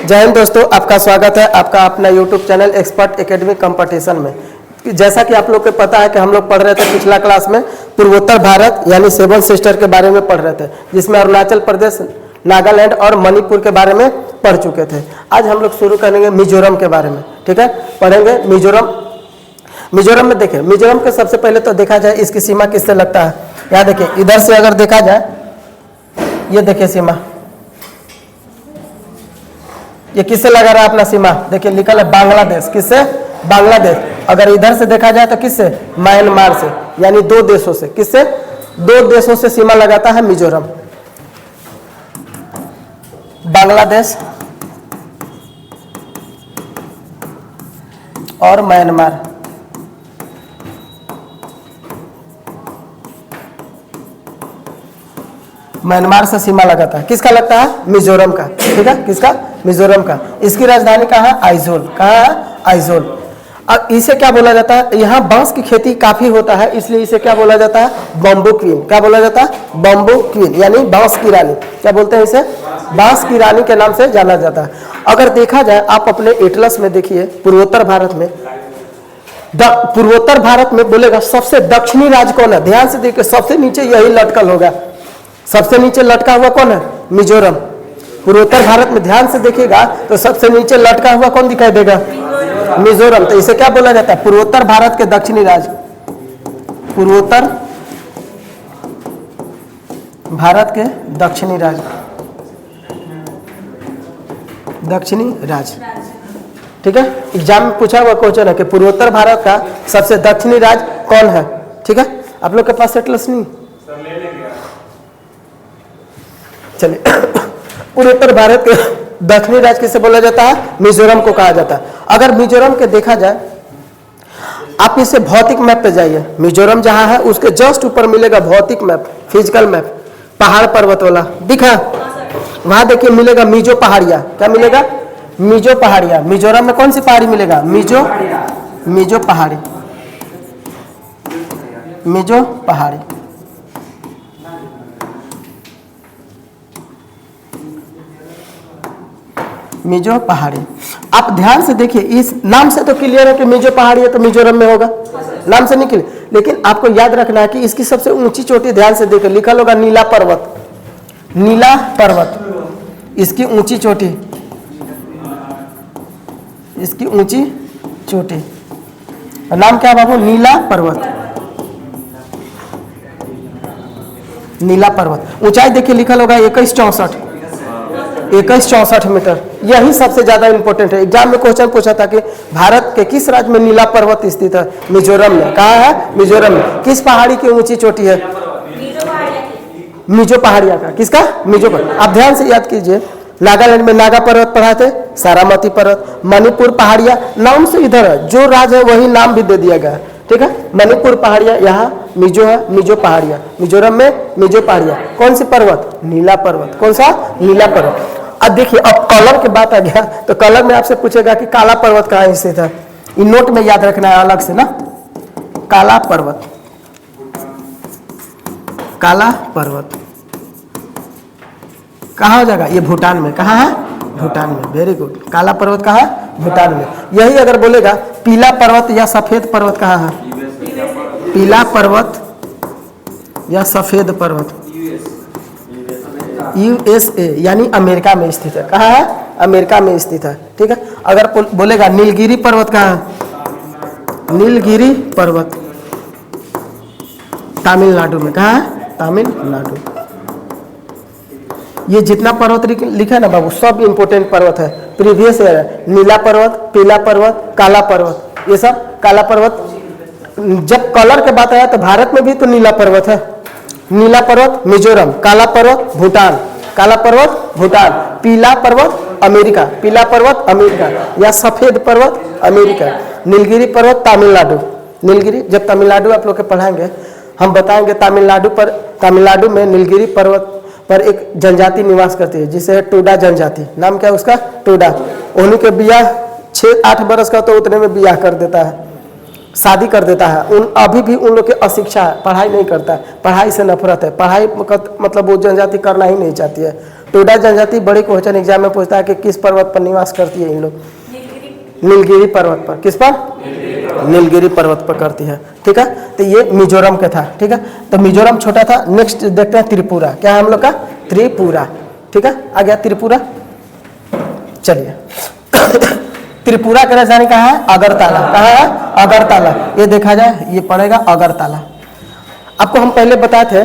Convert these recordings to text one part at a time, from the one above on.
जय हिंद दोस्तों, आपका स्वागत है आपका अपना YouTube channel expert academy competition में। जैसा कि आप लोग को पता है कि हम लोग पढ़ रहे थे पिछला क्लास में पूर्वोत्तर भारत यानी 7 सिस्टर के बारे में पढ़ रहे थे, जिसमें अरुणाचल प्रदेश, नागालैंड और मणिपुर के बारे में पढ़ चुके थे। आज हम लोग शुरू करेंगे मिजोरम के बारे में। ठीक है, पढ़ेंगे मिजोरम में। देखिए, मिजोरम के सबसे पहले तो देखा जाए इसकी सीमा किससे लगता है। यहाँ देखिए, इधर से अगर देखा जाए, ये देखिए सीमा, ये किससे लगा रहा है अपना सीमा। देखिए लिखा है बांग्लादेश, किससे? बांग्लादेश। अगर इधर से देखा जाए तो किससे? म्यांमार से, यानी 2 देशों से। किससे? 2 देशों से सीमा लगाता है मिजोरम, बांग्लादेश और म्यांमार। म्यांमार से सीमा लगाता है। किसका लगता है? मिजोरम का। ठीक है, किसका? मिजोरम का। इसकी राजधानी कहाँ है? आइजोल। कहाँ है? आइजोल। अब इसे क्या बोला जाता है? यहाँ बांस की खेती काफी होता है, इसलिए इसे क्या बोला जाता है? Bamboo queen. क्या बोला जाता है? बम्बू क्वीन, यानी बांस की रानी। क्या बोलते हैं इसे? बांस की रानी के नाम से जाना जाता है। अगर देखा जाए, आप अपने एटलस में देखिए, पूर्वोत्तर भारत में, पूर्वोत्तर भारत में बोलेगा सबसे दक्षिणी राज्य कौन है? ध्यान से देखिए, सबसे नीचे यही लटकल होगा। सबसे नीचे लटका हुआ कौन है? मिजोरम। पूर्वोत्तर भारत में ध्यान से देखिएगा तो सबसे नीचे लटका हुआ कौन दिखाई देगा? मिजोरम। तो इसे क्या बोला जाता है? पूर्वोत्तर भारत के दक्षिणी राज्य, पूर्वोत्तर भारत के दक्षिणी राज्य, दक्षिणी राज्य। ठीक है, एग्जाम में पूछा हुआ क्वेश्चन है कि पूर्वोत्तर भारत का सबसे दक्षिणी राज्य कौन है। ठीक है, आप लोग के पास एटलस नहीं? चलिए, पूर्वोत्तर भारत के दक्षिणी राज्य किसे बोला जाता है? मिजोरम को कहा जाता है। अगर मिजोरम के देखा जाए, आप इसे भौतिक मैप पे जाइए, मिजोरम जहां है उसके जस्ट ऊपर मिलेगा भौतिक मैप, फिजिकल मैप, पहाड़ पर्वत वाला दिखा, वहां देखिए मिलेगा मिजो पहाड़िया। क्या मिलेगा? मिजो पहाड़िया। मिजोरम में कौन सी पहाड़ी मिलेगा? मिजो पहाड़ी, मिजो पहाड़ी। मिजो पहाड़ी। आप ध्यान से देखिए, इस नाम से तो क्लियर है कि मिजो पहाड़ी है तो मिजोरम में होगा, नाम से नहीं क्लियर। लेकिन आपको याद रखना है कि इसकी सबसे ऊंची चोटी, ध्यान से देखिए, लिखा होगा नीला पर्वत। नीला पर्वत, इसकी ऊंची चोटी, इसकी ऊंची चोटी, नाम क्या बाबू? नीला पर्वत। नीला पर्वत। ऊंचाई देखिए लिखा होगा 2164 मीटर। यही सबसे ज्यादा इंपॉर्टेंट है। एग्जाम में क्वेश्चन पूछा था कि भारत के किस राज्य में नीला पर्वत स्थित है? मिजोरम में। कहाँ है? मिजोरम में। किस पहाड़ी की ऊंची चोटी है? मिजो पहाड़िया का। किसका? मिजो पर्वत। आप ध्यान से याद कीजिए, नागालैंड में नागा पर्वत पढ़ा थे, सारामती पर्वत। मणिपुर पहाड़िया नाम से इधर है, जो राज्य है वही नाम भी दे दिया गया। ठीक है, मणिपुर पहाड़िया, यहाँ मिजो है, मिजो पहाड़िया। मिजोरम में मिजो पहाड़िया। कौन सी पर्वत? नीला पर्वत। कौन सा? नीला पर्वत। अब देखिए, अब कलर की बात आ गया तो कलर में आपसे पूछेगा कि काला पर्वत कहाँ स्थित है। इन नोट में याद रखना है अलग से ना, काला पर्वत। काला पर्वत कहाँ हो जाएगा? ये भूटान में। कहाँ है? भूटान में। Very good. काला पर्वत कहाँ है? भूटान में। यही अगर बोलेगा पीला पर्वत या सफेद पर्वत कहाँ है? पीला पर्वत या सफेद पर्वत, USA यानी अमेरिका में स्थित है। कहाँ है? अमेरिका में स्थित है। ठीक है, अगर बोलेगा नीलगिरी पर्वत कहाँ है? नीलगिरी पर्वत तमिलनाडु में। कहाँ है? तमिलनाडु। ये जितना पर्वत लिखा है ना बाबू, सब इंपोर्टेंट पर्वत है। प्रीवियस ईयर है, नीला पर्वत, पीला पर्वत, काला पर्वत, ये सब काला पर्वत। जब कलर के बात आया तो भारत में भी तो नीला पर्वत है। नीला पर्वत मिजोरम, काला पर्वत भूटान, काला पर्वत भूटान, पीला पर्वत अमेरिका, पीला पर्वत अमेरिका या सफेद पर्वत अमेरिका, नीलगिरी पर्वत तमिलनाडु। नीलगिरी जब तमिलनाडु आप लोग के पढ़ाएंगे, हम बताएंगे तमिलनाडु में नीलगिरी पर्वत पर एक जनजाति निवास करती है, जिसे है टोडा जनजाति। नाम क्या है उसका? टोडा। उन्हीं के बियाह 6-8 बरस का तो उतने में बियाह कर देता है, शादी कर देता है। अभी भी उन लोग की अशिक्षा है, पढ़ाई नहीं करता है, पढ़ाई से नफरत है, पढ़ाई मतलब वो जनजाति करना ही नहीं चाहती है। टोडा जनजाति बड़ी क्वेश्चन एग्जाम में पूछता है कि किस पर्वत पर निवास करती है इन लोग? नीलगिरी पर्वत पर। किस पर? नीलगिरी पर्वत पर करती है। ठीक है, तो ये मिजोरम का था। ठीक है, तो मिजोरम छोटा था। नेक्स्ट देखते हैं त्रिपुरा। क्या है हम लोग का? त्रिपुरा। ठीक है, आ गया त्रिपुरा। चलिए त्रिपुरा की राजधानी कहाँ है? अगरतला। कहाँ है? अगरतला। ये देखा जाए ये पड़ेगा अगरतला। आपको हम पहले बताए थे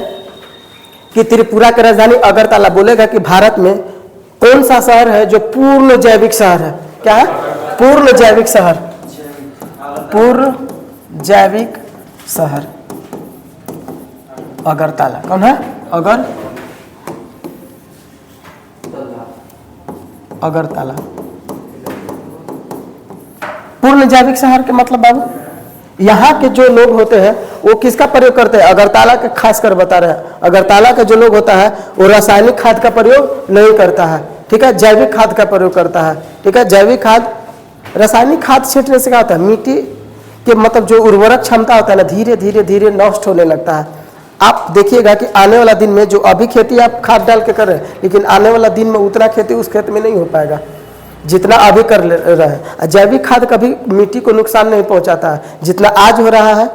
कि त्रिपुरा की राजधानी अगरतला। बोलेगा कि भारत में कौन सा शहर है जो पूर्ण जैविक शहर है? क्या है? पूर्ण जैविक शहर। पूर्ण जैविक शहर अगरतला। कौन है? अगरतला। पूर्ण जैविक शहर के मतलब बाबू, यहाँ के जो लोग होते हैं वो किसका प्रयोग करते हैं? अगरतला के खासकर बता रहे हैं। अगरतला का जो लोग होता है वो रासायनिक खाद का प्रयोग नहीं करता है। ठीक है, जैविक खाद का प्रयोग करता है। ठीक है, जैविक खाद। रासायनिक खाद छींटने से क्या होता है? मिट्टी के मतलब जो उर्वरक क्षमता होता है ना, धीरे धीरे धीरे नष्ट होने लगता है। आप देखिएगा कि आने वाला दिन में जो अभी खेती आप खाद डाल के कर रहे हैं, लेकिन आने वाला दिन में उतना खेती उस खेत में नहीं हो पाएगा जितना अभी कर रहे हैं। जैविक खाद कभी मिट्टी को नुकसान नहीं पहुंचाता है जितना आज हो रहा है।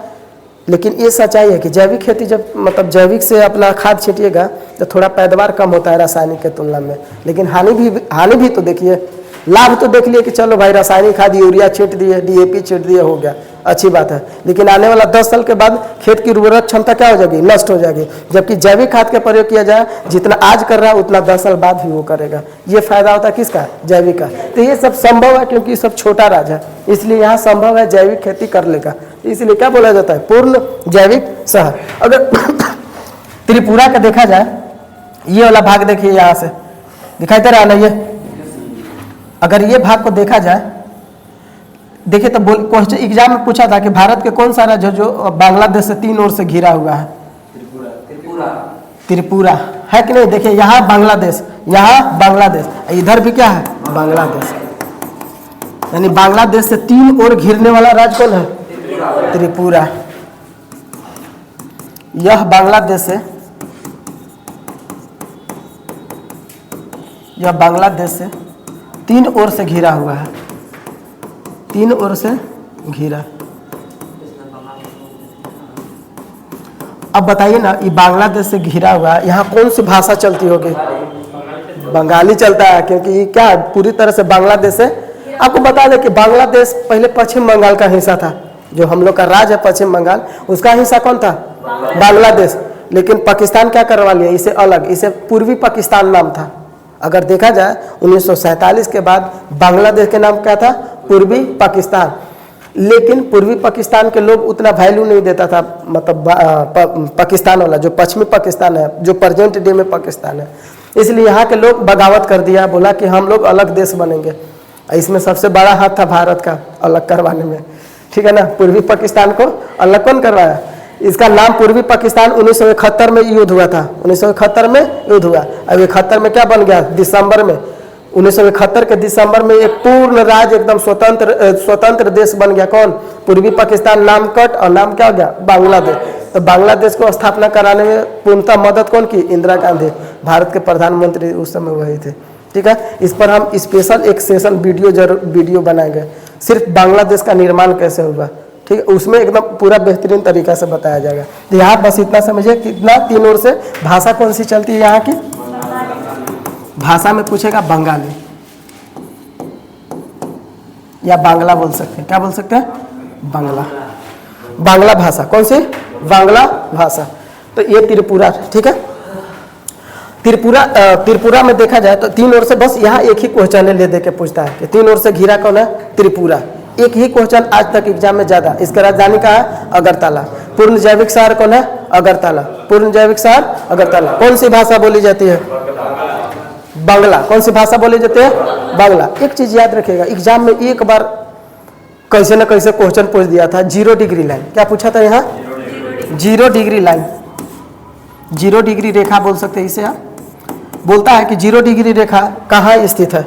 लेकिन ये सच्चाई है कि जैविक खेती जब मतलब जैविक से अपना खाद छींटिएगा तो थोड़ा पैदावार कम होता है रासायनिक के तुलना में। लेकिन हानि भी तो देखिए। लाभ तो देख लिए कि चलो भाई रासायनिक खाद यूरिया छींट दिए, डीएपी छींट दिए, हो गया, अच्छी बात है। लेकिन आने वाला 10 साल के बाद खेत की उर्वरक क्षमता क्या हो जाएगी? नष्ट हो जाएगी। जबकि जैविक खाद का प्रयोग किया जाए, जितना आज कर रहा है उतना 10 साल बाद भी वो करेगा। ये फायदा होता है किसका? जैविक का। तो ये सब संभव है क्योंकि सब छोटा राज्य है, इसलिए यहाँ संभव है जैविक खेती कर लेगा। इसलिए क्या बोला जाता है? पूर्ण जैविक शहर। अगर त्रिपुरा का देखा जाए, ये वाला भाग देखिए, यहाँ से दिखाई दे रहा है ना ये। अगर ये भाग को देखा जाए, देखिए तो क्वेश्चन एग्जाम में पूछा था कि भारत के कौन सा राज्य जो बांग्लादेश से 3 ओर से घिरा हुआ है? त्रिपुरा है कि नहीं? देखिए यहाँ बांग्लादेश, यहाँ बांग्लादेश, इधर भी क्या है? बांग्लादेश। यानी बांग्लादेश से 3 ओर घिरने वाला राज्य कौन है? त्रिपुरा। यह बांग्लादेश से, यह बांग्लादेश से 3 ओर से घिरा हुआ है। 3 ओर से घिरा। अब बताइए ना, ये बांग्लादेश से घिरा हुआ है, यहाँ कौन सी भाषा चलती होगी? बंगाली चलता है, क्योंकि ये क्या है? पूरी तरह से बांग्लादेश से। आपको बता दें कि बांग्लादेश पहले पश्चिम बंगाल का हिस्सा था। जो हम लोग का राज्य है पश्चिम बंगाल, उसका हिस्सा कौन था? बांग्लादेश। लेकिन पाकिस्तान क्या करवा लिया इसे अलग, इसे पूर्वी पाकिस्तान नाम था। अगर देखा जाए 1947 के बाद बांग्लादेश के नाम क्या था? पूर्वी पाकिस्तान। लेकिन पूर्वी पाकिस्तान के लोग उतना वैल्यू नहीं देता था, मतलब पाकिस्तान वाला जो पश्चिमी पाकिस्तान है, जो प्रेजेंट डे में पाकिस्तान है। इसलिए यहाँ के लोग बगावत कर दिया, बोला कि हम लोग अलग देश बनेंगे। इसमें सबसे बड़ा हाथ था भारत का अलग करवाने में। ठीक है ना, पूर्वी पाकिस्तान को अलग कौन करवाया? इसका नाम पूर्वी पाकिस्तान 1971 में युद्ध हुआ था। 1971 में युद्ध हुआ। अब 71 में क्या बन गया? दिसंबर में 1971 के दिसंबर में एक पूर्ण राज्य, एकदम स्वतंत्र देश बन गया। कौन? पूर्वी पाकिस्तान। नाम कट और नाम क्या हो गया? बांग्लादेश। तो बांग्लादेश को स्थापना कराने में पूर्णतः मदद कौन की? इंदिरा गांधी, भारत के प्रधानमंत्री उस समय वही थे। ठीक है, इस पर हम स्पेशल एक सेशन वीडियो बनाएंगे, सिर्फ बांग्लादेश का निर्माण कैसे हुआ। ठीक है, उसमें एकदम पूरा बेहतरीन तरीका से बताया जाएगा। तो यहाँ बस इतना समझिए, कितना 3 ओर से। भाषा कौन सी चलती है यहाँ की? भाषा में पूछेगा बंगाली या बांग्ला बोल सकते हैं। क्या बोल सकते हैं? बांग्ला। बांग्ला भाषा। कौन सी? बांग्ला भाषा। तो ये त्रिपुरा। ठीक है, त्रिपुरा में देखा जाए तो 3 ओर से, बस यहाँ एक ही क्वेश्चन ले दे के पूछता है कि 3 ओर से घिरा कौन है? त्रिपुरा। एक ही क्वेश्चन आज तक एग्जाम में ज्यादा। इसका राजधानी कहाँ है? अगरतला। पूर्ण जैविक शहर कौन है? अगरतला। पूर्ण जैविक शहर अगरतला। कौन सी भाषा बोली जाती है? बांग्ला। कौन सी भाषा बोली जाती है? बांग्ला। एक चीज याद रखिएगा, एग्जाम में एक बार कैसे न कैसे क्वेश्चन पूछ दिया था, 0 डिग्री लाइन। क्या पूछा था यहाँ? 0 डिग्री लाइन। 0 डिग्री रेखा बोल सकते हैं इसे। आप बोलता है कि 0 डिग्री रेखा कहाँ स्थित है?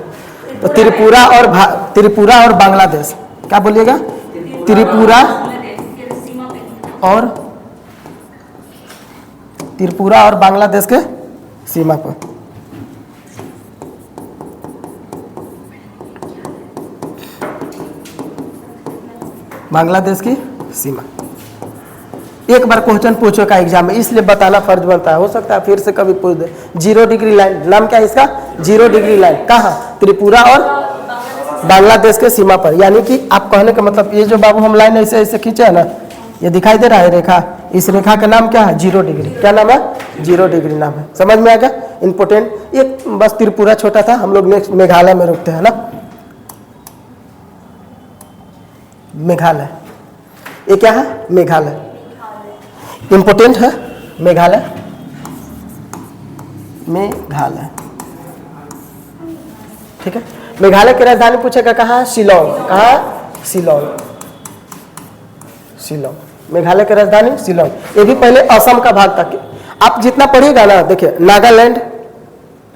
तो त्रिपुरा और बांग्लादेश। क्या बोलिएगा? त्रिपुरा और बांग्लादेश के सीमा पर। बांग्लादेश की सीमा। एक बार क्वेश्चन पूछो का एग्जाम में, इसलिए बताना फर्ज बनता है, हो सकता है फिर से कभी पूछ दे। 0 डिग्री लाइन, नाम क्या है इसका? 0 डिग्री लाइन। कहाँ? त्रिपुरा और बांग्लादेश के सीमा पर। यानी कि आप कहने का मतलब, ये जो बाबू हम लाइन ऐसे ऐसे खींचे है ना, ये दिखाई दे रहा है रेखा, इस रेखा का नाम क्या है? 0 डिग्री। क्या नाम है? 0 डिग्री नाम है। समझ में आ गया? इंपोर्टेंट। एक बस त्रिपुरा छोटा था, हम लोग नेक्स्ट मेघालय में रुकते हैं ना। मेघालय, ये क्या है? मेघालय। इंपोर्टेंट है मेघालय। मेघालय, ठीक है। मेघालय की राजधानी पूछेगा कहाँ? शिलोंग। कहाँ? शिलोंग। शिलोंग, मेघालय की राजधानी शिलोंग। ये भी पहले असम का भाग था। आप जितना पढ़िएगा ना, देखिए नागालैंड,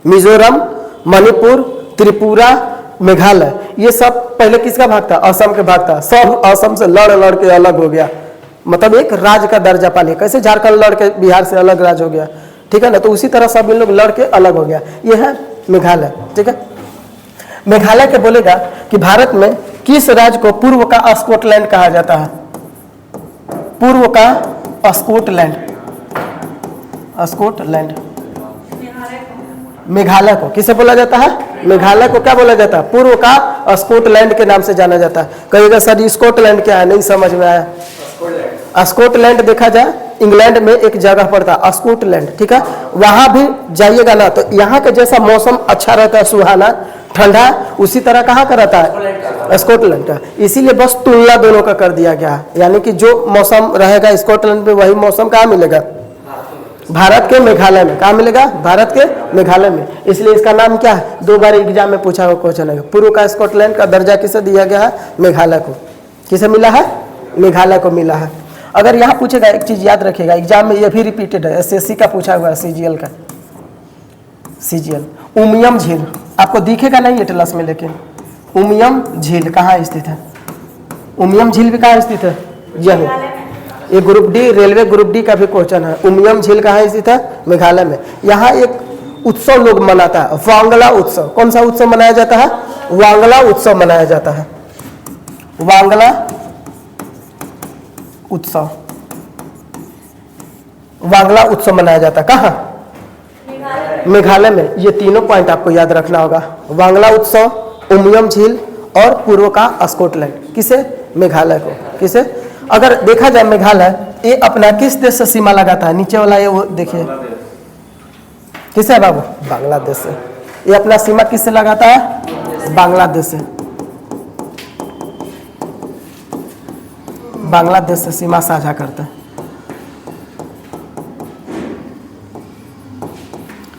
मिजोरम, मणिपुर, त्रिपुरा, मेघालय, ये सब पहले किसका भाग था? असम के भाग था। सब असम से लड़ लड़ के अलग हो गया, मतलब एक राज्य का दर्जा पा लिया। कैसे झारखंड लड़ के बिहार से अलग राज्य हो गया, ठीक है ना, तो उसी तरह सब इन लोग लड़ के अलग हो गया। ये है मेघालय, ठीक है। मेघालय के बोलेगा कि भारत में किस राज्य को पूर्व का स्कॉटलैंड कहा जाता है? पूर्व का स्कॉटलैंड, स्कॉटलैंड। मेघालय को किसे बोला जाता है? मेघालय को क्या बोला जाता है? पूर्व का स्कॉटलैंड के नाम से जाना जाता है। कहिएगा सर स्कॉटलैंड क्या है, नहीं समझ में आया। स्कॉटलैंड देखा जाए इंग्लैंड में एक जगह पड़ता स्कॉटलैंड, ठीक है। वहां भी जाइएगा ना तो यहाँ के जैसा मौसम अच्छा रहता है, सुहाना ठंडा, उसी तरह कहाँ का रहता है? स्कॉटलैंड का। इसीलिए बस तुलना दोनों का कर दिया गया है। यानी कि जो मौसम रहेगा स्कॉटलैंड में, वही मौसम कहाँ मिलेगा? भारत के मेघालय में। कहाँ मिलेगा? भारत के मेघालय में। इसलिए इसका नाम क्या है? 2 बार एग्जाम में पूछा हुआ क्वेश्चन है। पूर्व का स्कॉटलैंड का दर्जा किसे दिया गया है? मेघालय को। किसे मिला है? मेघालय को मिला है। अगर यहाँ पूछेगा, एक चीज याद रखिएगा, एग्जाम में ये भी रिपीटेड है, एसएससी का पूछा हुआ है, सीजीएल का। सीजीएल उमियम झील आपको दिखेगा नहीं एटलस में, लेकिन उमियम झील कहाँ स्थित है? उमियम झील भी कहाँ स्थित है? यही। ये group D, railway group D का भी क्वेश्चन है। उमियम झील कहाँ स्थित है? मेघालय में। यहाँ एक उत्सव लोग मनाता है, वांगला उत्सव। कौन सा उत्सव मनाया जाता है? वांगला उत्सव मनाया जाता है। वांगला उत्सव, वांगला उत्सव मनाया जाता है। कहाँ? मेघालय में। ये तीनों पॉइंट आपको याद रखना होगा। वांगला उत्सव, उमियम झील और पूर्व का स्कॉटलैंड। किसे? मेघालय को। किसे? अगर देखा जाए मेघालय, ये अपना किस देश से सीमा लगाता है? नीचे वाला ये वो देखिए, किसे है बाबू? बांग्लादेश से। ये अपना सीमा किससे लगाता है? बांग्लादेश से। बांग्लादेश से सीमा साझा करता है,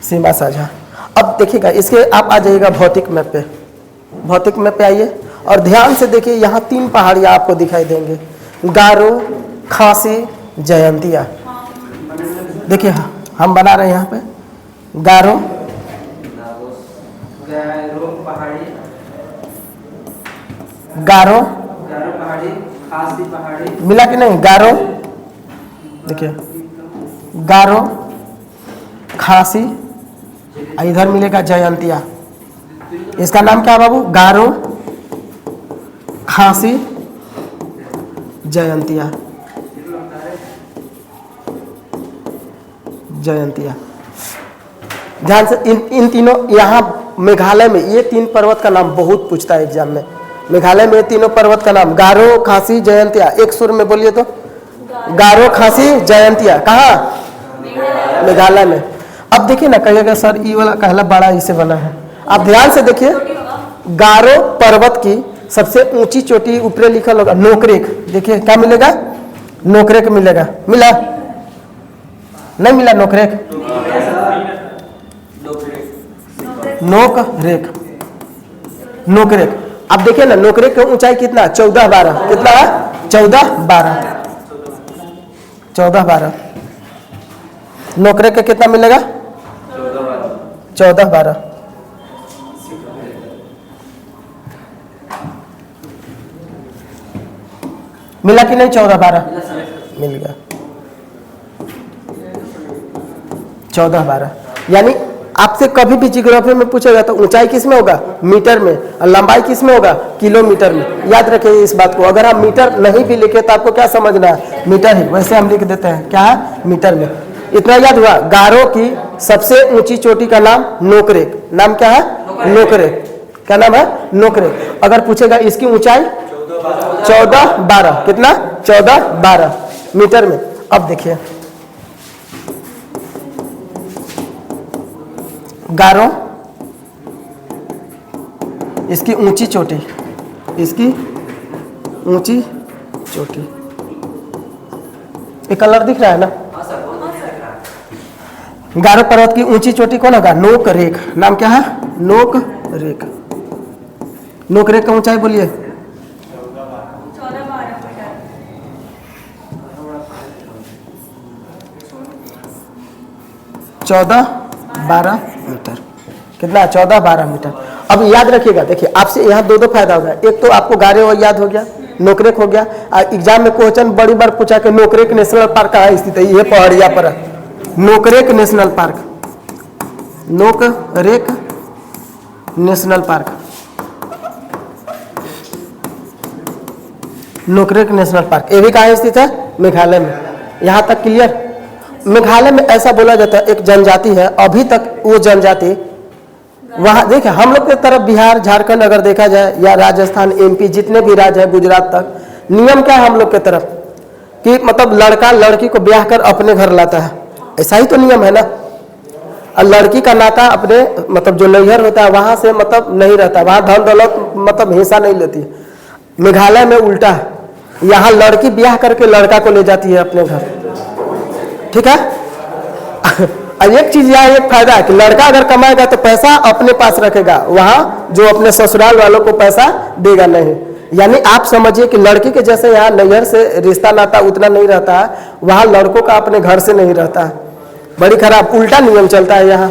सीमा साझा। अब देखिएगा, इसके आप आ जाइएगा भौतिक मैप पे। भौतिक मैप पे आइए और ध्यान से देखिए, यहाँ 3 पहाड़ियाँ आपको दिखाई देंगे, गारो, खासी, जयंतिया। देखिए हम बना रहे हैं यहाँ पे गारो, गारो पहाड़ी, खासी पहाड़ी। मिला कि नहीं? गारो, देखिए गारो, खासी, इधर मिलेगा जयंतिया। इसका नाम क्या है बाबू? गारो, खासी, जयंतिया। जयंतिया। ध्यान से इन तीनों, यहाँ मेघालय में ये 3 पर्वत का नाम बहुत पूछता है एग्जाम में। मेघालय में 3 पर्वत का नाम गारो, खासी, जयंतिया। एक सुर में बोलिए तो, गारो, खासी, जयंतिया। कहाँ? मेघालय में। अब देखिए ना, कहिएगा सर ये वाला कहला बड़ा इसे बना है। आप ध्यान से देखिए, गारो पर्वत की सबसे ऊंची चोटी ऊपर लिखा होगा नोकरेक। देखिए क्या मिलेगा? नोकरेक मिलेगा। मिला? नहीं मिला? नोकरेक, नोकरेक, नोकरेक। अब देखिए ना, नोकरेक की ऊंचाई कितना? 14-12। कितना है? 14-12, 14-12। नोकरेक का कितना मिलेगा? 14-12। मिला कि नहीं? 14-12 मिल गया। 14-12 यानी आपसे कभी भी जियोग्राफी में पूछेगा तो ऊंचाई किस में होगा, मीटर में, और लंबाई किस में होगा, किलोमीटर में। याद रखिए इस बात को। अगर हम मीटर नहीं भी लिखे तो आपको क्या समझना है, मीटर ही, वैसे हम लिख देते हैं क्या है, मीटर में। इतना याद हुआ। गारो की सबसे ऊंची चोटी का नाम नोकरेक, नाम क्या है, नोकरेक। क्या नाम है, नोकरेक। अगर पूछेगा इसकी ऊंचाई 14-12, कितना, 14-12 मीटर में। अब देखिए गारो, इसकी ऊंची चोटी, इसकी ऊंची चोटी, ये कलर दिख रहा है ना। गारो पर्वत की ऊंची चोटी कौन होगा, नोक रेख। नाम क्या है, नोक रेख। नोक रेख का ऊंचाई बोलिए, 14-12 मीटर। कितना, 14-12 मीटर। अब याद रखिएगा, देखिए आपसे यहाँ दो फायदा हो गया। एक तो आपको गारे और याद हो गया, नोकरेक हो गया। एग्जाम में क्वेश्चन बड़ी बार पूछा कि नोकरेक नेशनल पार्क कहाँ स्थित है, ये पहाड़िया पर है, Nokrek national park, Nokrek national park, Nokrek national park. ये भी कहाँ स्थित है, मेघालय में। यहाँ तक क्लियर। मेघालय में ऐसा बोला जाता है, एक जनजाति है, अभी तक वो जनजाति वहाँ, देखिए हम लोग के तरफ बिहार झारखंड अगर देखा जाए, या राजस्थान एमपी जितने भी राज्य है, गुजरात तक, नियम क्या है हम लोग के तरफ कि मतलब लड़का लड़की को ब्याह कर अपने घर लाता है, ऐसा ही तो नियम है ना। और लड़की का नाता अपने मतलब जो नैहर होता है वहाँ से मतलब नहीं रहता, वहाँ धन दौलत मतलब हिस्सा नहीं लेती। मेघालय में उल्टा है, यहाँ लड़की ब्याह करके लड़का को ले जाती है अपने घर, ठीक है। और एक चीज यहाँ एक फायदा है कि लड़का अगर कमाएगा तो पैसा अपने पास रखेगा, वहाँ जो अपने ससुराल वालों को पैसा देगा नहीं। यानी आप समझिए कि लड़की के जैसे यहाँ नैहर से रिश्ता नाता उतना नहीं रहता है, वहाँ लड़कों का अपने घर से नहीं रहता है। बड़ी खराब उल्टा नियम चलता है यहाँ,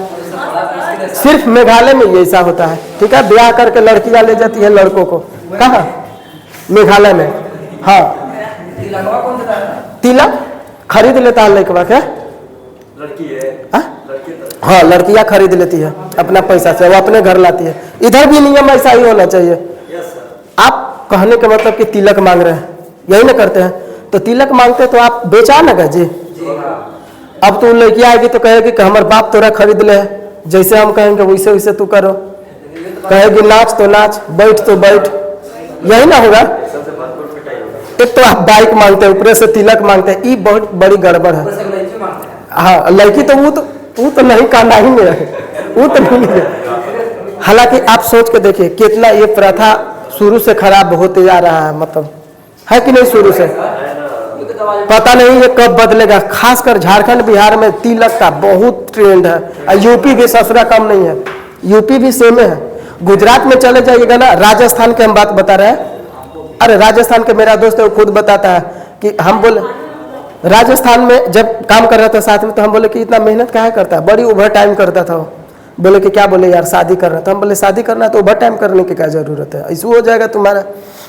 सिर्फ मेघालय में ये ऐसा होता है, ठीक है। ब्याह करके लड़कियाँ ले जाती है लड़कों को, कहाँ, मेघालय में। हाँ, तिलक खरीद लेता है लड़का, क्या लड़की है, हाँ लड़कियां खरीद लेती है अपना पैसा से, वो अपने घर लाती है। इधर भी नियम ऐसा ही होना चाहिए। आप कहने का मतलब कि तिलक मांग रहे हैं, यही ना करते हैं, तो तिलक मांगते तो आप बेचा ना जी। अब तो लड़की आएगी तो कहेगी कि हमारे बाप तोरा खरीद ले, जैसे हम कहेंगे वैसे वैसे तू करो। कहेगी नाच तो नाच, बैठ तो बैठ, यही ना होगा। एक तो आप बाइक मांगते हैं, ऊपर से तिलक मांगते हैं, ये बहुत बड़ी गड़बड़ है। हाँ लड़की तो वो तो नहीं करना ही नहीं है, वो तो नहीं है। हालांकि आप सोच के देखिए कितना ये प्रथा शुरू से खराब होते जा रहा है, मतलब है कि नहीं, शुरू से। पता नहीं ये कब बदलेगा। खासकर झारखंड बिहार में तिलक का बहुत ट्रेंड है, और यूपी भी ससुरा कम नहीं है, यूपी भी सेम है। गुजरात में चले जाइएगा ना, राजस्थान की हम बात बता रहे हैं, अरे राजस्थान के मेरा दोस्त है वो खुद बताता है कि हम बोले राजस्थान में जब काम कर रहा था साथ में, तो हम बोले कि इतना मेहनत काहे करता है, बड़ी ओवर टाइम करता था वो। बोले कि क्या, बोले यार शादी करना। तो हम बोले शादी करना है तो ओवर टाइम करने की क्या जरूरत है, इशू हो जाएगा तुम्हारा।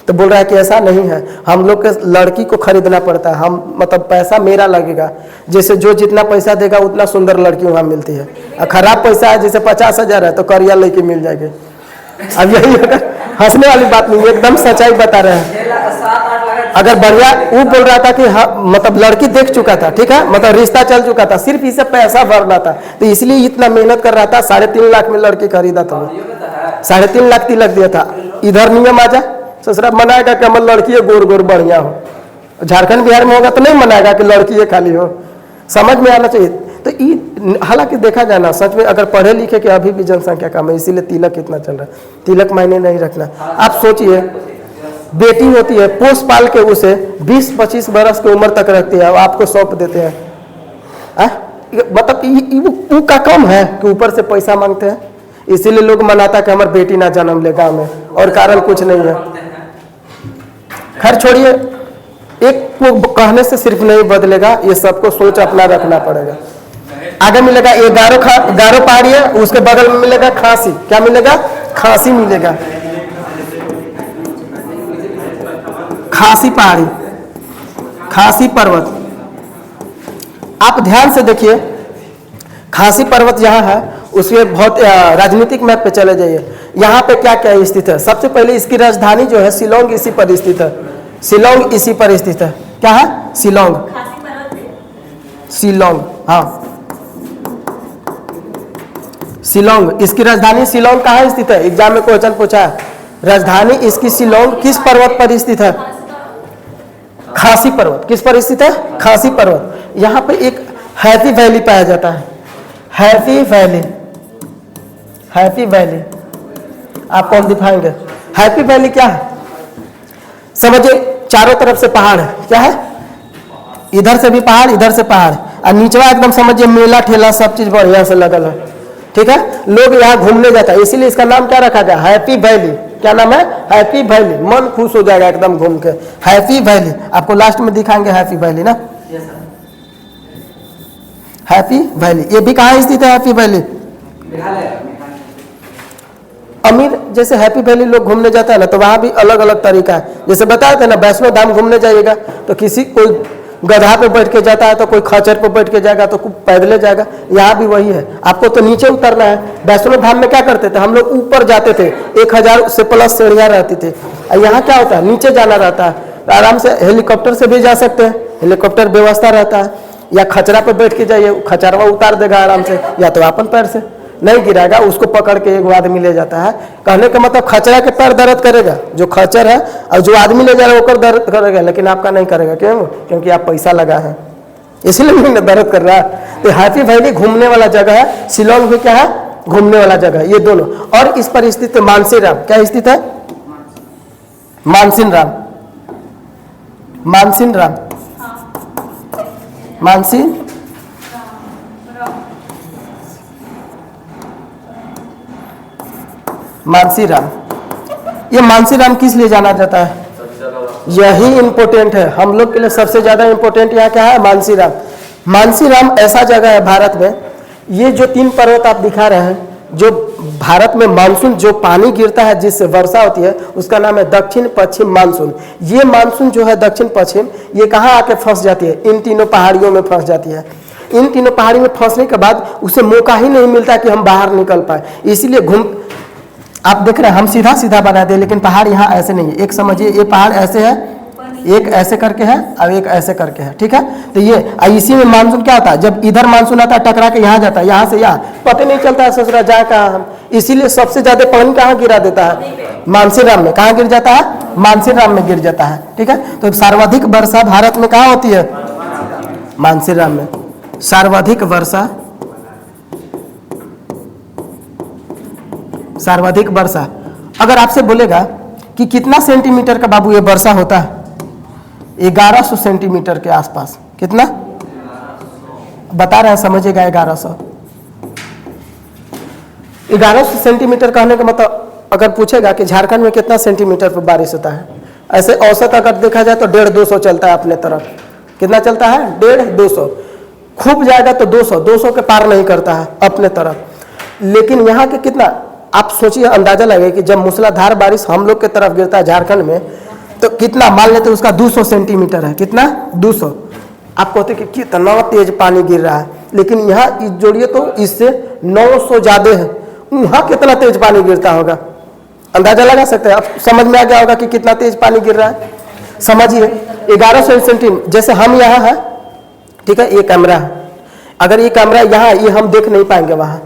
तो बोल रहा है कि ऐसा नहीं है, हम लोग के लड़की को खरीदना पड़ता है, हम मतलब पैसा मेरा लगेगा, जैसे जो जितना पैसा देगा उतना सुंदर लड़की वहाँ मिलती है। और खराब पैसा है जैसे 50,000 है तो करिया लड़की मिल जाएगी। अब यही अगर हंसने वाली बात नहीं, एकदम सच्चाई बता रहे हैं। अगर बढ़िया, वो बोल रहा था कि हाँ मतलब लड़की देख चुका था, ठीक है, मतलब रिश्ता चल चुका था, सिर्फ इसे पैसा भरना था, तो इसलिए इतना मेहनत कर रहा था। 3.5 लाख में लड़की खरीदा था, 3.5 लाख तिलक दिया था। इधर नियम आ जा, ससुरा मनाएगा कि हमारी लड़की है गोर गोर बढ़िया हो। झारखंड बिहार में होगा तो नहीं मनाएगा कि लड़की है खाली हो, समझ में आना चाहिए। तो हालांकि देखा जाए ना, सच में अगर पढ़े लिखे के अभी भी जनसंख्या कम है, इसीलिए तिलक कितना चल रहा है। तिलक मायने नहीं रखना। आप सोचिए बेटी होती है, पोस पाल के उसे 20-25 बरस की उम्र तक रखती है, आपको सौंप देते हैं। मतलब वो का कम है कि ऊपर से पैसा मांगते हैं। इसीलिए लोग मनाता है कि हमारी बेटी ना जन्म ले गाँव में, और कारण कुछ नहीं है। खैर छोड़िए, एक को कहने से सिर्फ नहीं बदलेगा, ये सबको सोच अपना रखना पड़ेगा। आगे मिलेगा ये गारो पहाड़ी है, उसके बगल में मिलेगा खांसी। क्या मिलेगा, खांसी मिलेगा, खांसी पहाड़ी, खांसी पर्वत। आप ध्यान से देखिए, खांसी पर्वत जहाँ है उसमें बहुत राजनीतिक मैप पे चले जाइए, यहाँ पे क्या क्या स्थित है। सबसे पहले इसकी राजधानी जो है शिलोंग इसी पर स्थित है, शिलोंग इसी पर स्थित है। क्या है? शिलोंग, शिलोंग, हाँ शिलोंग। इसकी राजधानी शिलोंग कहाँ स्थित है? एग्जाम में क्वेश्चन पूछा है, राजधानी इसकी शिलोंग किस पर्वत पर स्थित है? खासी पर्वत। किस पर स्थित है? खासी पर्वत। यहाँ पे एक हैप्पी वैली पाया जाता है, हैप्पी वैली, हैप्पी वैली आप कौन दिखाएंगे? हैप्पी वैली क्या है? समझिए चारों तरफ से पहाड़ है, क्या है? इधर से भी पहाड़, इधर से पहाड़, और नीचवा एकदम समझिए मेला ठेला सब चीज बढ़िया से लगल है, ठीक है। लोग यहाँ घूमने जाता है, इसीलिए इसका नाम क्या रखा गया? Happy valley. क्या नाम है? Happy valley. मन खुश हो जाएगा एकदम घूम के। हैप्पी वैली आपको लास्ट में दिखाएंगे, हैप्पी वैली ना, हैप्पी वैली। ये भी कहाँ स्थित है? हैप्पी वैली अमीर, जैसे हैप्पी वैली लोग घूमने जाता है ना, तो वहाँ भी अलग अलग तरीका है। जैसे बताए थे ना, वैष्णो धाम घूमने जाइएगा तो किसी कोई गधा पे बैठ के जाता है, तो कोई खच्चर पे बैठ के जाएगा, तो कोई पैदले जाएगा। यहाँ भी वही है, आपको तो नीचे उतरना है। वैष्णो धाम में क्या करते थे हम लोग? ऊपर जाते थे, 1000 से प्लस सीढ़ियाँ रहती थी। और यहाँ क्या होता है? नीचे जाना रहता है। तो आराम से हेलीकॉप्टर से भी जा सकते हैं, हेलीकॉप्टर व्यवस्था रहता है, या खचरा पे बैठ के जाइए, खचरवा उतार देगा आराम से, या तो अपन पैर से नहीं गिराएगा, उसको पकड़ के एक आदमी ले जाता है। कहने का मतलब खचरा के पैर दर्द करेगा, जो खच्चर है, और जो आदमी ले जा रहा है वो दर्द करेगा, लेकिन आपका नहीं करेगा। क्यों? क्योंकि आप पैसा लगा है, इसलिए नहीं दर्द कर रहा है। तो हैप्पी वैली घूमने वाला जगह है, शिलोंग भी क्या है? घूमने वाला जगह है, ये दोनों। और इस पर स्थित है मानसीराम। क्या स्थित है? मानसिन राम, मानसिन राम, मानसिन मानसीराम। ये मानसीराम किस लिए जाना जाता है? यही इंपॉर्टेंट है हम लोग के लिए, सबसे ज्यादा इंपॉर्टेंट यहाँ क्या है? मानसीराम। मानसीराम ऐसा जगह है भारत में, ये जो 3 पर्वत आप दिखा रहे हैं, जो भारत में मानसून जो पानी गिरता है जिससे वर्षा होती है, उसका नाम है दक्षिण पश्चिम मानसून। ये मानसून जो है दक्षिण पश्चिम, ये कहाँ आके फंस जाती है? इन तीनों पहाड़ियों में फंस जाती है। इन तीनों पहाड़ी में फंसने के बाद उसे मौका ही नहीं मिलता कि हम बाहर निकल पाए, इसीलिए आप देख रहे हैं हम सीधा सीधा बना दे, लेकिन पहाड़ यहाँ ऐसे नहीं है। एक समझिए, ये पहाड़ ऐसे है, एक ऐसे करके है और एक ऐसे करके है, ठीक है। तो ये इसी में मानसून क्या होता है? जब इधर मानसून आता है टकरा के यहाँ जाता है, यहाँ से यहाँ पता नहीं चलता है ससुरा जाए कहाँ हम। इसीलिए सबसे ज्यादा पानी कहाँ गिरा देता है? मानसीराम में। कहाँ गिर जाता है? मानसीराम में गिर जाता है, ठीक है। तो सर्वाधिक वर्षा भारत में कहाँ होती है? मानसीराम में। सर्वाधिक वर्षा, सर्वाधिक वर्षा अगर आपसे बोलेगा कि कितना सेंटीमीटर का बाबू ये वर्षा होता है? 1100 सेंटीमीटर के आसपास। कितना बता रहे हैं? समझिएगा 1100 सेंटीमीटर कहने का मतलब, अगर पूछेगा कि झारखंड में कितना सेंटीमीटर पर बारिश होता है, ऐसे औसत अगर देखा जाए तो 150-200 चलता है अपने तरफ। कितना चलता है? 150-200। खूब जाएगा तो 200 के पार नहीं करता है अपने तरफ। लेकिन यहाँ के कितना आप सोचिए, अंदाजा लगे कि जब मूसलाधार बारिश हम लोग के तरफ गिरता है झारखंड में, तो कितना मान लेते हैं उसका 200 सेंटीमीटर है। कितना? 200। आप कहते कि कितना तेज पानी गिर रहा है, लेकिन यहाँ जोड़िए तो इससे 900 ज्यादा है। यहाँ कितना तेज पानी गिरता होगा, अंदाजा लगा सकते हैं। अब समझ में आ गया होगा कि कितना तेज पानी गिर रहा है। समझिए 1100 सेंटीमीटर, जैसे हम यहाँ है, ठीक है, ये कैमरा है। अगर ये कैमरा यहाँ, ये हम देख नहीं पाएंगे वहाँ,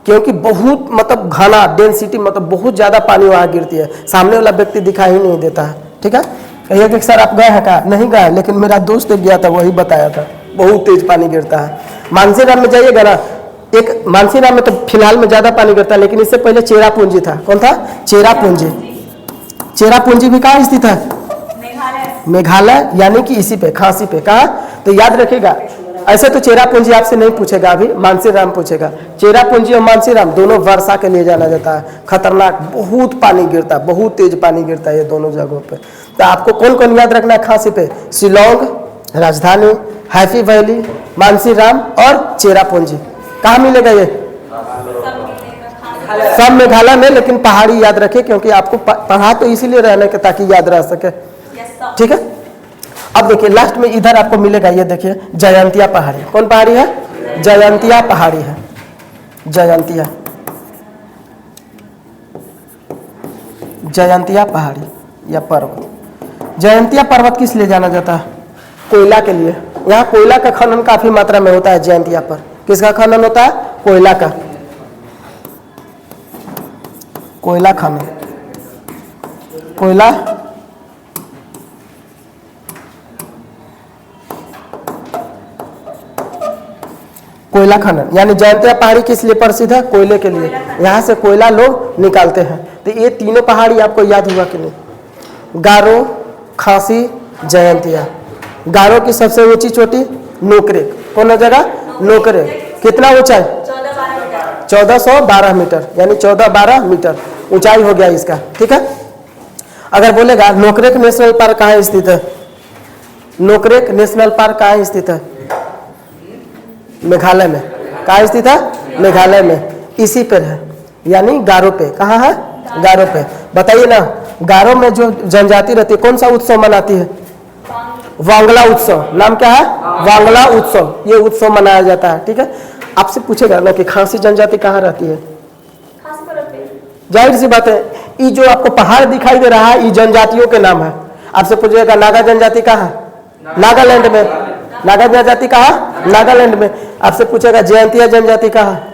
क्योंकि बहुत मतलब घना डेंसिटी, मतलब बहुत ज्यादा पानी वहां गिरती है, सामने वाला व्यक्ति दिखाई ही नहीं देता है, ठीक है। कहिए कि सर आप गए हैं? क्या नहीं गए, लेकिन मेरा दोस्त गया था, वही बताया था बहुत तेज पानी गिरता है। मानसीराम में जाइएगा ना, एक मानसीराम में तो फिलहाल में ज्यादा पानी गिरता है, लेकिन इससे पहले चेरापूंजी था। कौन था? चेरापूंजी। चेरापूंजी भी कहाँ स्थित है? मेघालय, यानी कि इसी पे, खांसी पे। कहाँ? तो याद रखिएगा, ऐसे तो चेरापूंजी आपसे नहीं पूछेगा, अभी मानसीराम पूछेगा। चेरापूंजी और मानसीराम दोनों वर्षा के लिए जाना जाता है। खतरनाक, बहुत पानी गिरता है, बहुत तेज पानी गिरता है ये दोनों जगहों पे। तो आपको कौन कौन याद रखना है खांसी पे? शिलोंग राजधानी, हैप्पी वैली, मानसीराम और चेरापूंजी। कहाँ मिलेगा ये? सब मेघालय में, लेकिन पहाड़ी याद रखे, क्योंकि आपको पढ़ा तो इसीलिए रहने के ताकि याद रह सके, ठीक है। अब देखिए लास्ट में इधर आपको मिलेगा, ये देखिए जयंतिया पहाड़ी। कौन पहाड़ी है? जयंतिया पहाड़ी है, जयंतिया, जयंतिया पहाड़ी या पर्वत। जयंतिया पर्वत किस लिए जाना जाता है? कोयला के लिए। यहाँ कोयला का खनन काफी मात्रा में होता है जयंतिया पर। किसका खनन होता है? कोयला का, कोयला खनन, कोयला कोयला खनन। यानी जयंतिया पहाड़ी किस लिए प्रसिद्ध है? कोयले के लिए। यहाँ से कोयला लोग निकालते हैं। तो ये तीनों पहाड़ी आपको याद होगा कि नहीं? गारो, खासी, जयंतिया। गारो की सबसे ऊंची चोटी नोकरेक। कौन जगह? नोकरेक। कितना ऊंचाई? 1412 मीटर, यानी 14-12 मीटर ऊंचाई हो गया इसका। ठीक है। अगर बोलेगा नोकरेक नेशनल पार्क कहाँ स्थित है? नोकरेक नेशनल पार्क कहाँ स्थित है? मेघालय में। कहाँ स्थित है? मेघालय में। इसी पर है, यानी गारो पे। कहाँ है? गारो पे। बताइए ना, गारो में जो जनजाति रहती है कौन सा उत्सव मनाती है? वांगला उत्सव। नाम क्या है? वांगला उत्सव। ये उत्सव मनाया जाता है। ठीक है। आपसे पूछेगा ना कि खासी जनजाति कहाँ रहती है? जाहिर सी बात है, ये जो आपको पहाड़ दिखाई दे रहा है ये जनजातियों के नाम है। आपसे पूछेगा नागा जनजाति कहाँ है? नागालैंड में। नागा जनजाति कहाँ? नागालैंड में। आपसे पूछेगा जयंतिया जनजाति कहाँ?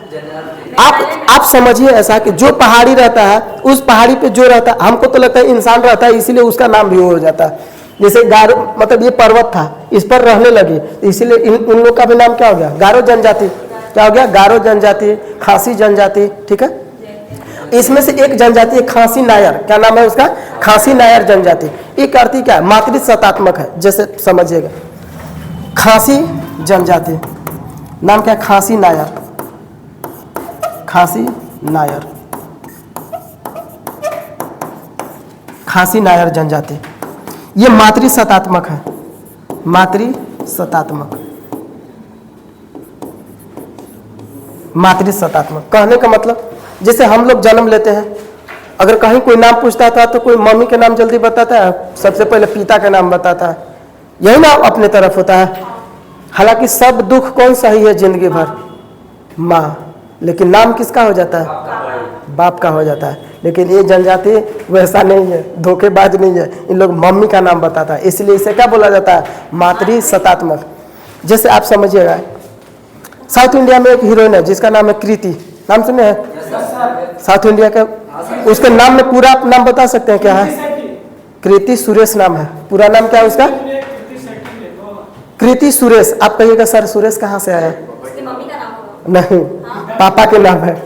आप समझिए ऐसा कि जो पहाड़ी रहता है उस पहाड़ी पे जो रहता है, हमको तो लगता है इंसान रहता है इसीलिए उसका नाम भी हो जाता है। जैसे गारो, मतलब ये पर्वत था, इस पर रहने लगी, इसीलिए उन लोग का भी नाम क्या हो गया? गारो जनजाति। क्या हो गया? गारो जनजाति, खासी जनजाति। ठीक है। इसमें से एक जनजाति है खासी नायर। क्या नाम है उसका? खासी नायर जनजाति। ये करती क्या है? मातृ सतात्मक है। जैसे समझिएगा, खासी जनजाति, नाम क्या है? खासी नायर। खासी नायर, खासी नायर जनजाति। ये मातृ सतात्मक है। मातृ सतात्मक, मातृ सतात्मक कहने का मतलब जैसे हम लोग जन्म लेते हैं, अगर कहीं कोई नाम पूछता था तो कोई मम्मी के नाम जल्दी बताता है, सबसे पहले पिता का नाम बताता है। यही नाम अपने तरफ होता है। हालांकि सब दुख कौन सही है जिंदगी भर? माँ। लेकिन नाम किसका हो जाता है? बाप का हो जाता है। लेकिन ये जनजाति वैसा नहीं है, धोखेबाज नहीं है। इन लोग मम्मी का नाम बताता है, इसलिए इसे क्या बोला जाता है? मातृ सतात्मक। जैसे आप समझिएगा, साउथ इंडिया में एक हीरोइन है जिसका नाम है कृति। नाम सुने हैं? साउथ इंडिया का, उसके नाम में पूरा नाम बता सकते हैं क्या है? कृति सुरेश नाम है। पूरा नाम क्या है उसका? कृति सुरेश। आप कहिएगा सर सुरेश कहाँ से आया? नहीं, पापा के नाम है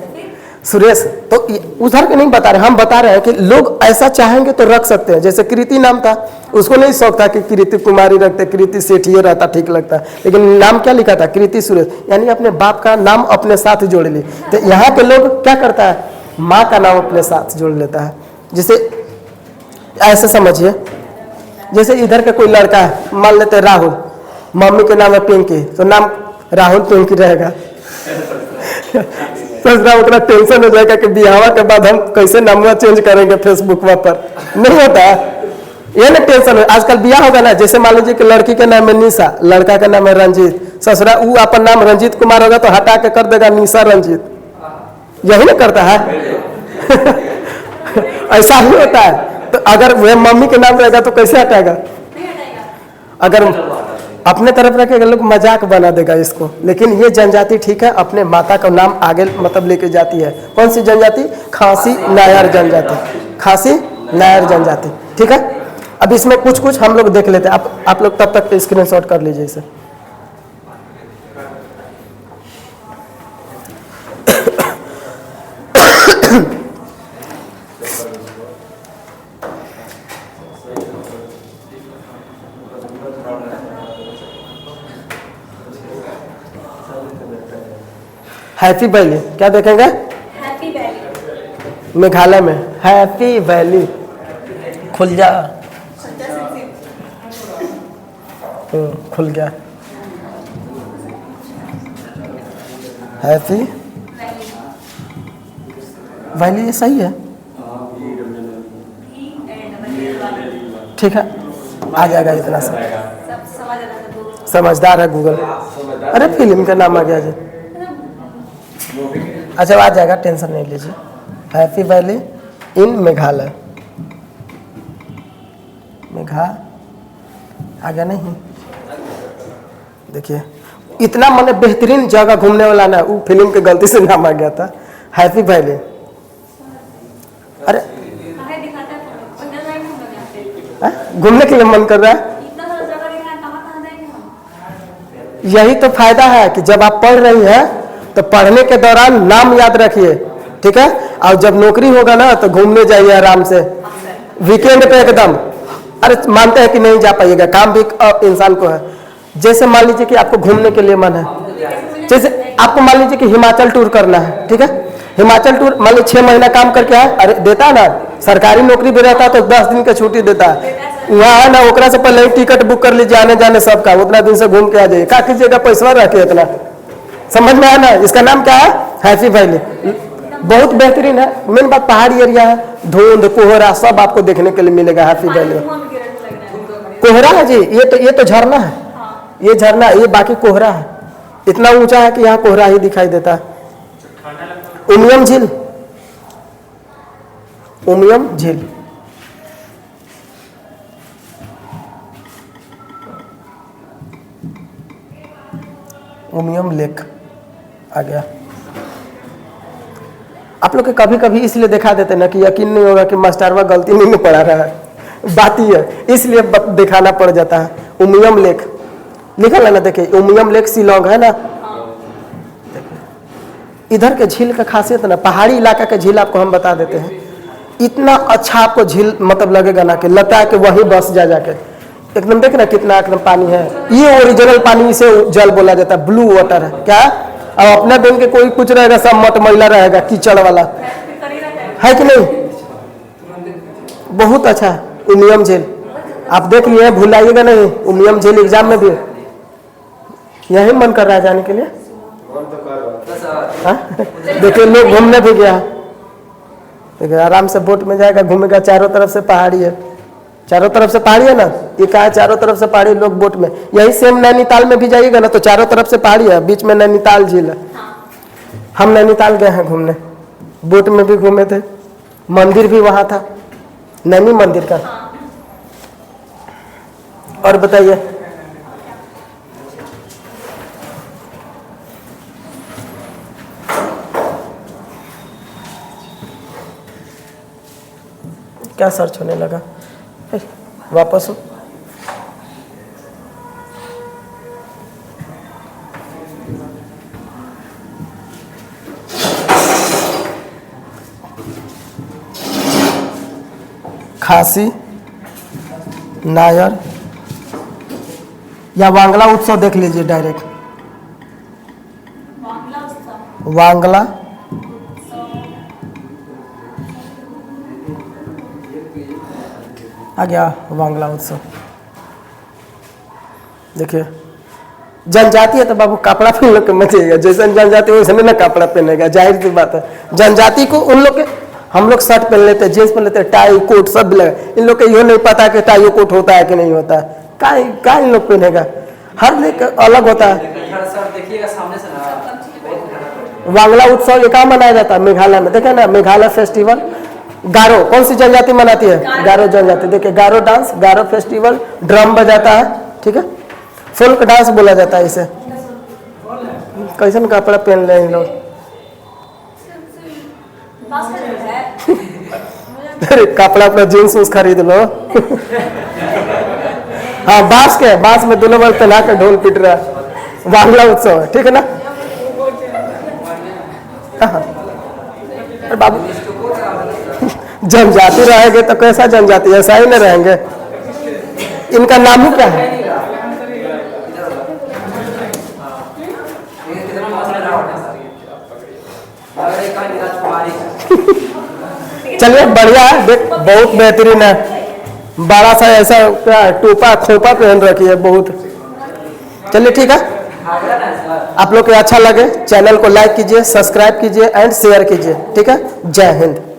सुरेश। तो उधर के नहीं बता रहे, हम बता रहे हैं कि लोग ऐसा चाहेंगे तो रख सकते हैं। जैसे कृति नाम था, उसको नहीं शौक था कि कृति कुमारी रखते, कृति सेठ ये रहता ठीक लगता है, लेकिन नाम क्या लिखा था? कृति सुरेश। यानी अपने बाप का नाम अपने साथ जोड़ ली। तो यहाँ के लोग क्या करता है? माँ का नाम अपने साथ जोड़ लेता है। जैसे ऐसे समझिए, जैसे इधर का कोई लड़का है, मान लेते हैं राहुल, मम्मी के नाम है पिंकी, तो नाम राहुल पिंकी रहेगा। सोचना उतना टेंशन हो जाएगा कि बिहावा के बाद हम कैसे नाम चेंज करेंगे फेसबुक पर। नहीं होता है ये ना टेंशन है। आजकल बियाह होगा ना, जैसे मान लीजिए कि लड़की का नाम है निशा, लड़का का नाम है रंजीत, ससुरा वो अपन नाम रंजीत कुमार होगा तो हटा के कर देगा निशा रंजीत। यही ना करता है। ऐसा ही होता है। तो अगर वह मम्मी के नाम रहेगा तो कैसे हटाएगा? अगर अपने तरफ रखेगा लोग मजाक बना देगा इसको। लेकिन ये जनजाति ठीक है, अपने माता का नाम आगे मतलब लेके जाती है। कौन सी जनजाति? खासी नायर जनजाति। खासी नायर जनजाति। ठीक है। अब इसमें कुछ कुछ हम लोग देख लेते हैं। आप लोग तब तक स्क्रीनशॉट कर लीजिए इसे। हैप्पी वैली क्या देखेंगे? हैप्पी वैली मेघालय में हैप्पी वैली। खुल जा, खुल गया। हैप्पी वैली ये सही है, ठीक है, आ जाएगा इतना सा। समझदार है गूगल। अरे फिल्म का नाम आ गया जी। अच्छा आ जाएगा, टेंशन नहीं लीजिए। हैप्पी वैली इन मेघालय, मेघा आ गया नहीं? देखिए इतना मैंने बेहतरीन जगह घूमने वाला ना, वो फिल्म के गलती से नाम आ गया था, हैप्पी वैली। अरे कहाँ दिखाता है फोटो? अंदर जाएंगे हम लोग यहाँ पे। घूमने के लिए मन कर रहा है। इतना सारा जगह दिखा है, कहाँ जाएंगे हम? यही तो फायदा है कि जब आप पढ़ रही हैं तो पढ़ने के दौरान नाम याद रखिए, ठीक है। और जब नौकरी होगा ना तो घूमने जाइए आराम से, वीकेंड पे एकदम। अरे मानते हैं कि नहीं जा पाइएगा, काम भी इंसान को है। जैसे मान लीजिए कि आपको घूमने के लिए मन है, जैसे आपको मान लीजिए कि हिमाचल टूर करना है, ठीक है। हिमाचल टूर मान लीजिए 6 महीना काम करके आए, अरे देता है ना, सरकारी नौकरी भी रहता है तो 10 दिन का छुट्टी देता है। वहाँ है ना, ओकरा से पहले ही टिकट बुक कर लीजिए आने जाने सबका, उतना दिन से घूम के आ जाइए। क्या कीजिएगा, पैसा रखे इतना। समझ में आया ना? इसका नाम क्या है? Happy valley. बहुत बेहतरीन है। मेन बात पहाड़ी एरिया है, धुंध कोहरा सब आपको देखने के लिए मिलेगा हैप्पी वैली में। कोहरा है जी, ये तो झरना है, ये झरना, ये बाकी कोहरा है। इतना ऊंचा है कि यहाँ कोहरा ही दिखाई देता है। उमियम झील, उमियम झील, उमियम लेक आ गया। आप लोग के कभी कभी इसलिए दिखा देते ना कि यकीन नहीं होगा कि मास्टरवा गलती नहीं पढ़ा रहा है, बात ही है, इसलिए दिखाना पड़ जाता है। उमियम लेक लिखा है ना, देखिए उमियम लेक शिलोंग है ना। इधर के झील का खासियत ना, पहाड़ी इलाका के झील आपको हम बता देते हैं। इतना अच्छा आपको झील मतलब लगेगा ना कि लगता है कि वही बस जाके एकदम देख ना कितना एकदम पानी है। ये ओरिजिनल पानी, इसे जल बोला जाता है, ब्लू वाटर है क्या। अब अपने दिन के कोई कुछ रहेगा, सब मट मैला रहेगा, कीचड़ वाला है कि नहीं। बहुत अच्छा है उमियम झील, आप देख लिए, भुलाइएगा नहीं। उमियम झील एग्जाम में भी यही मन कर रहा है जाने के लिए। देखिए लोग घूमने भी गया, देखिए आराम से बोट में जाएगा, घूमेगा, चारों तरफ से पहाड़ी है, चारों तरफ से पहाड़ी है ना। ये कहा है चारों तरफ से पहाड़ी, लोग बोट में। यही सेम नैनीताल में भी जाइएगा ना तो चारों तरफ से पहाड़ी है, बीच में नैनीताल झील है। हम नैनीताल गए हैं घूमने, बोट में भी घूमे थे, मंदिर भी वहां था, नैनी मंदिर का। और बताइए क्या सर्च होने लगा, वापस हो। खासी, नायर या वांगला उत्सव देख लीजिए डायरेक्ट। वांगला आ गया, वांगला उत्सव। देखिए जनजाति है तो बाबू कपड़ा पहन के मचेगा, जैसे जनजाति वैसे ना कपड़ा पहनेगा, जाहिर सी बात है। जनजाति को उन लोग के, हम लोग शर्ट पहन लेते हैं, जींस पहन लेते हैं, टाई कोट सब भी लगा। इन लोग को ये नहीं पता कि टाई कोट होता है कि नहीं होता है, क्या इन लोग पहनेगा, हर लेक अलग होता है। वांगला उत्सव ये कहाँ मनाया जाता है? मेघालय में। देखे ना, मेघालय फेस्टिवल। गारो कौन सी जनजाति मनाती है? गारो जनजाति। देखिए गारो डांस, गारो फेस्टिवल, ड्रम बजाता है, ठीक है, फोल्क डांस बोला जाता है इसे। कैसन कपड़ा पहन रहे हैं लोग, अरे कपड़ा अपना जींस उस खरीद लो। हाँ बांस में दोनों बार पहना कर ढोल पीट रहा है, वांगला उत्सव है, ठीक है ना। अरे बाबू जनजाति रहेंगे तो कैसा जनजाति, ऐसा ही नहीं रहेंगे। इनका नाम ही क्या है? चलिए बढ़िया है, देख बहुत बेहतरीन है। बड़ा सा ऐसा क्या टोपा खोपा पहन रखी है बहुत। चलिए ठीक है, आप लोग को अच्छा लगे चैनल को लाइक कीजिए, सब्सक्राइब कीजिए एंड शेयर कीजिए, ठीक है। जय हिंद।